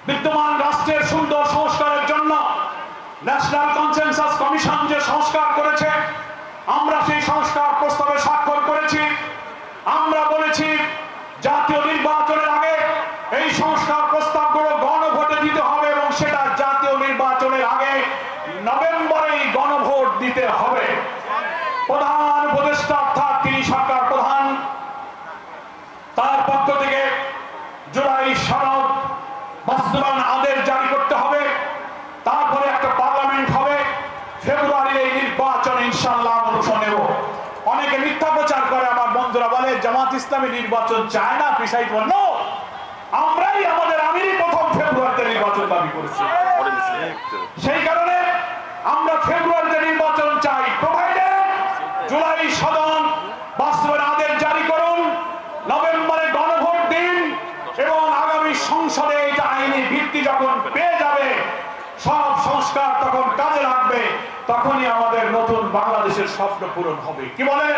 বিদ্যমান রাষ্ট্রের সুন্দর সংস্কারের জন্য ন্যাশনাল কনসেনসাস কমিশন যে সংস্কার করেছে, আমরা সেই সংস্কার প্রস্তাবে স্বাক্ষর করেছি। আমরা বলেছি জাতীয় নির্বাচনের আগে এই সংস্কার প্রস্তাবগুলো গণভোটে দিতে হবে এবং সেটা জাতীয় নির্বাচনের আগে নভেম্বরেই গণভোট দিতে হবে। প্রধান উপদেষ্টা অর্থাৎ তিনি সরকার প্রধান, তার পক্ষ থেকে জুলাই সনদ বাস্তবায়ন আদেশ জারি করতে হবে। তারপরে একটা পার্লামেন্ট হবে, ফেব্রুয়ারির এই নির্বাচন ইনশাআল্লাহ আমরা নেব। অনেকে মিথ্যা প্রচার করে, আমার বন্ধুরা বলে জামাত ইসলামী নির্বাচন চায় না, প্রিসাইড বলল আমরাই আমাদের আমিরই প্রথম ফেব্রুয়ারিতে নির্বাচন দাবি করেছি। সেই কারণে আমরা ফেব্রুয়ারিতে নির্বাচন চাই, প্রোভাইডেড জুলাই সদন বাস্তবায়ন আদেশ জারি করুন, নভেম্বরে গণভোট দিন এবং আগামী সংসদে এটা আইনি ভিত্তি যখন পেয়ে যাবে, সব সংস্কার তখন কাজে লাগবে, তখনই আমাদের নতুন বাংলাদেশের স্বপ্ন পূরণ হবে। কি বলেন?